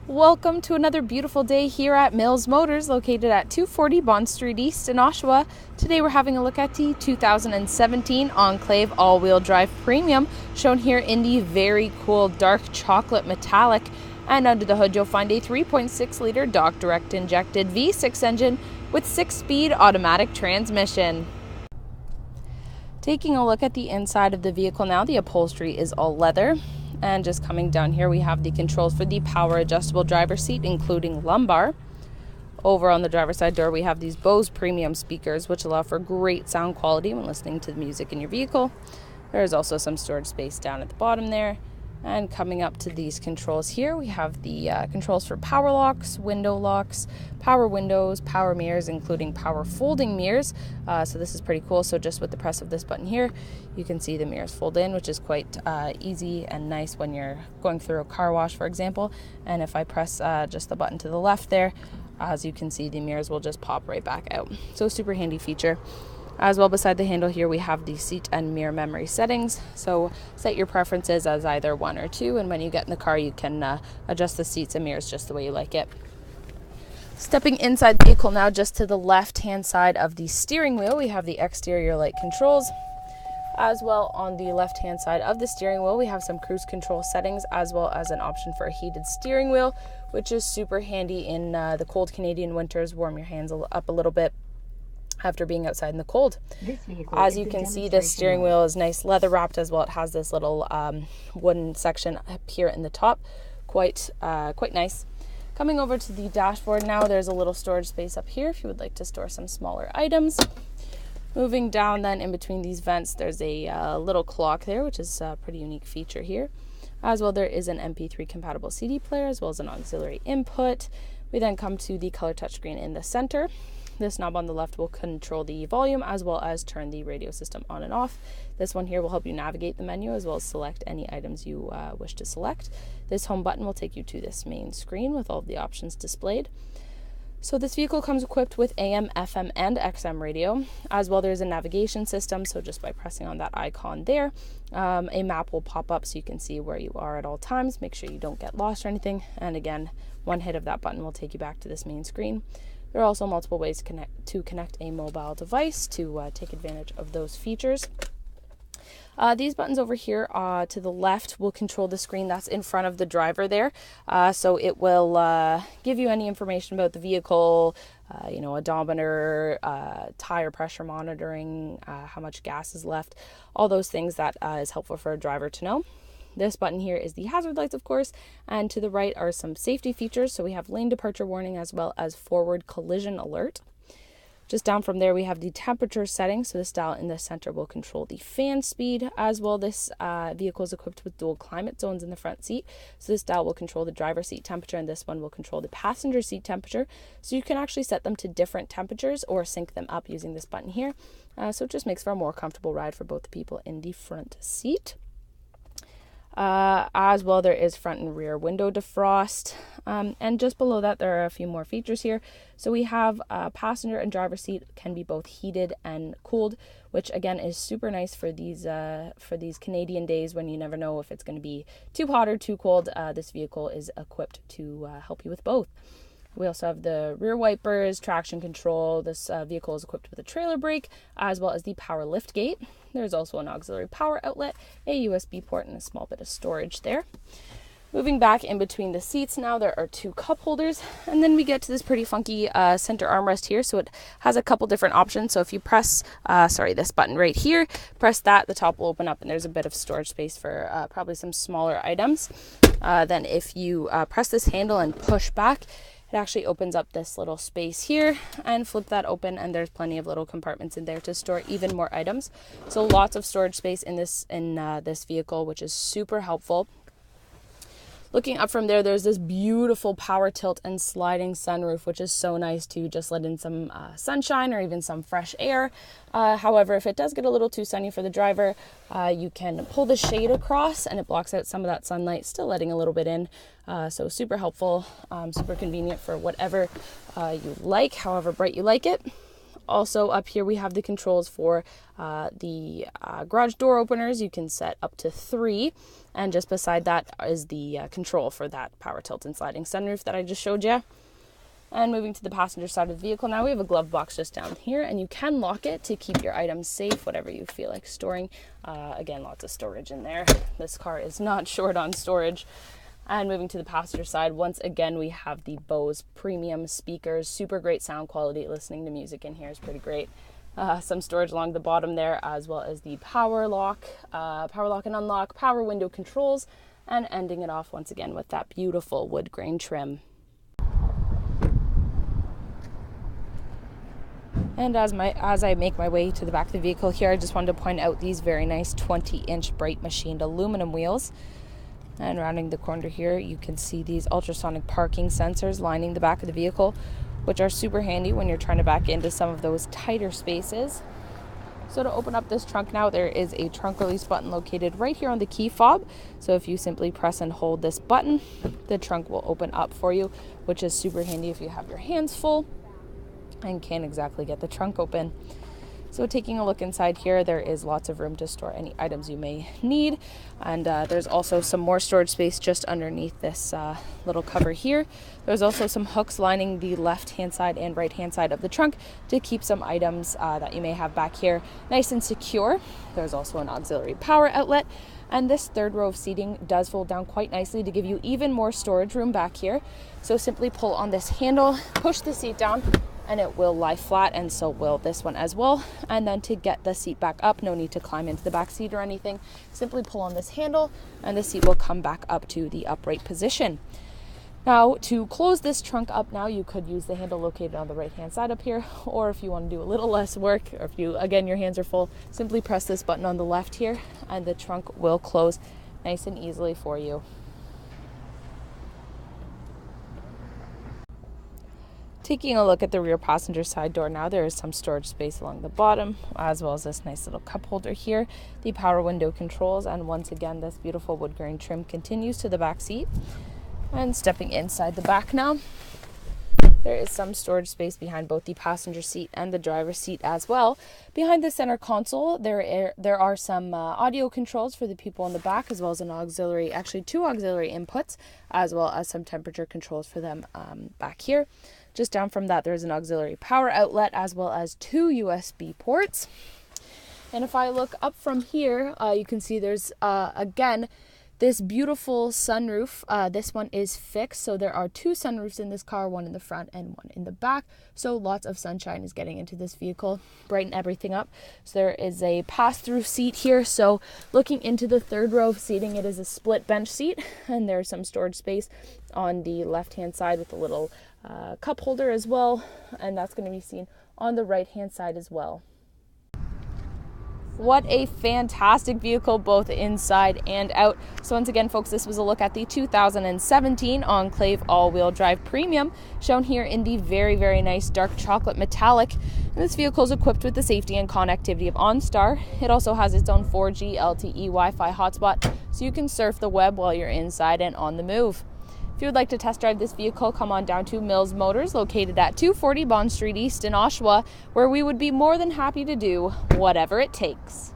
Welcome to another beautiful day here at Mills Motors, located at 240 Bond Street East in Oshawa. Today we're having a look at the 2017 Enclave all-wheel drive premium, shown here in the very cool dark chocolate metallic. And under the hood you'll find a 3.6-liter Dock direct injected V6 engine with 6-speed automatic transmission. Taking a look at the inside of the vehicle now, the upholstery is all leather. And just coming down here, we have the controls for the power adjustable driver's seat, including lumbar. Over on the driver's side door, we have these Bose premium speakers, which allow for great sound quality when listening to the music in your vehicle. There's also some storage space down at the bottom there. And coming up to these controls here, we have the controls for power locks, window locks, power windows, power mirrors, including power folding mirrors. So this is pretty cool. So just with the press of this button here, you can see the mirrors fold in, which is quite easy and nice when you're going through a car wash, for example. And if I press just the button to the left there, as you can see, the mirrors will just pop right back out. So super handy feature. As well, beside the handle here, we have the seat and mirror memory settings. So set your preferences as either 1 or 2, and when you get in the car, you can adjust the seats and mirrors just the way you like it. Stepping inside the vehicle now, just to the left-hand side of the steering wheel, we have the exterior light controls. As well, on the left-hand side of the steering wheel, we have some cruise control settings, as well as an option for a heated steering wheel, which is super handy in the cold Canadian winters. Warm your hands up a little bit after being outside in the cold. As you can see, this steering wheel is nice leather wrapped, as well. It has this little wooden section up here in the top, quite nice. Coming over to the dashboard now, there's a little storage space up here if you would like to store some smaller items. Moving down then in between these vents, there's a little clock there, which is a pretty unique feature here. As well, there is an MP3 compatible CD player, as well as an auxiliary input. We then come to the color touchscreen in the center. This knob on the left will control the volume, as well as turn the radio system on and off. This one here will help you navigate the menu, as well as select any items you wish to select. This home button will take you to this main screen with all of the options displayed. So this vehicle comes equipped with AM, FM, and XM radio. As well, there's a navigation system, so just by pressing on that icon there, a map will pop up so you can see where you are at all times. Make sure you don't get lost or anything. And again, one hit of that button will take you back to this main screen. There are also multiple ways to connect a mobile device to take advantage of those features. These buttons over here to the left will control the screen that's in front of the driver there. So it will give you any information about the vehicle, odometer, tire pressure monitoring, how much gas is left, all those things that is helpful for a driver to know. This button here is the hazard lights, of course, and to the right are some safety features. So we have lane departure warning, as well as forward collision alert. Just down from there, we have the temperature settings. So this dial in the center will control the fan speed. As well, this vehicle is equipped with dual climate zones in the front seat. So this dial will control the driver's seat temperature, and this one will control the passenger seat temperature. So you can actually set them to different temperatures or sync them up using this button here. So it just makes for a more comfortable ride for both the people in the front seat. As well, there is front and rear window defrost, and just below that there are a few more features here. So we have passenger and driver seat can be both heated and cooled, which again is super nice for these Canadian days when you never know if it's going to be too hot or too cold. This vehicle is equipped to help you with both. We also have the rear wipers, traction control. This vehicle is equipped with a trailer brake, as well as the power lift gate. There's also an auxiliary power outlet, a USB port, and a small bit of storage there. Moving back in between the seats now, there are 2 cup holders, and then we get to this pretty funky center armrest here. So it has a couple different options. So if you press, this button right here, press that, the top will open up, and there's a bit of storage space for probably some smaller items. Then if you press this handle and push back, it actually opens up this little space here, and flip that open, and there's plenty of little compartments in there to store even more items. So lots of storage space in this vehicle, which is super helpful. Looking up from there, there's this beautiful power tilt and sliding sunroof, which is so nice to just let in some sunshine or even some fresh air. However, if it does get a little too sunny for the driver, you can pull the shade across and it blocks out some of that sunlight, still letting a little bit in. So super helpful, super convenient for whatever you like, however bright you like it. Also up here we have the controls for the garage door openers. You can set up to 3, and just beside that is the control for that power tilt and sliding sunroof that I just showed you. And moving to the passenger side of the vehicle, now we have a glove box just down here, and you can lock it to keep your items safe, whatever you feel like storing. Again, lots of storage in there. This car is not short on storage. And moving to the passenger side, once again, we have the Bose premium speakers. Super great sound quality. Listening to music in here is pretty great. Some storage along the bottom there, as well as the power lock and unlock, power window controls, and ending it off once again with that beautiful wood grain trim. And as I make my way to the back of the vehicle here, I just wanted to point out these very nice 20-inch bright machined aluminum wheels. And rounding the corner here, you can see these ultrasonic parking sensors lining the back of the vehicle, which are super handy when you're trying to back into some of those tighter spaces. So to open up this trunk now, there is a trunk release button located right here on the key fob. So if you simply press and hold this button, the trunk will open up for you, which is super handy if you have your hands full and can't exactly get the trunk open. So taking a look inside here, there is lots of room to store any items you may need, and there's also some more storage space just underneath this little cover here. There's also some hooks lining the left hand side and right hand side of the trunk to keep some items that you may have back here nice and secure. There's also an auxiliary power outlet, and this third row of seating does fold down quite nicely to give you even more storage room back here. So simply pull on this handle, push the seat down, and it will lie flat, and so will this one as well. And then to get the seat back up, no need to climb into the back seat or anything. Simply pull on this handle and the seat will come back up to the upright position. Now to close this trunk up now, you could use the handle located on the right hand side up here, or if you want to do a little less work, or if you, again, your hands are full, simply press this button on the left here and the trunk will close nice and easily for you. Taking a look at the rear passenger side door now, there is some storage space along the bottom, as well as this nice little cup holder here, the power window controls, and once again, this beautiful wood grain trim continues to the back seat. And stepping inside the back now, there is some storage space behind both the passenger seat and the driver's seat as well. Behind the center console, there are some audio controls for the people in the back, as well as an auxiliary, actually 2 auxiliary inputs, as well as some temperature controls for them back here. Just down from that, there's an auxiliary power outlet, as well as 2 USB ports. And if I look up from here, you can see there's, again, this beautiful sunroof. This one is fixed, so there are 2 sunroofs in this car, one in the front and one in the back. So lots of sunshine is getting into this vehicle, brighten everything up. So there is a pass-through seat here. So looking into the third row of seating, it is a split bench seat, and there's some storage space on the left-hand side with a little cup holder as well, and that's going to be seen on the right-hand side as well. What a fantastic vehicle, both inside and out. So once again, folks, this was a look at the 2017 Enclave all-wheel drive premium, shown here in the very, very nice dark chocolate metallic. And this vehicle is equipped with the safety and connectivity of OnStar. It also has its own 4G LTE Wi-Fi hotspot, so you can surf the web while you're inside and on the move. If you would like to test drive this vehicle, come on down to Mills Motors, located at 240 Bond Street East in Oshawa, where we would be more than happy to do whatever it takes.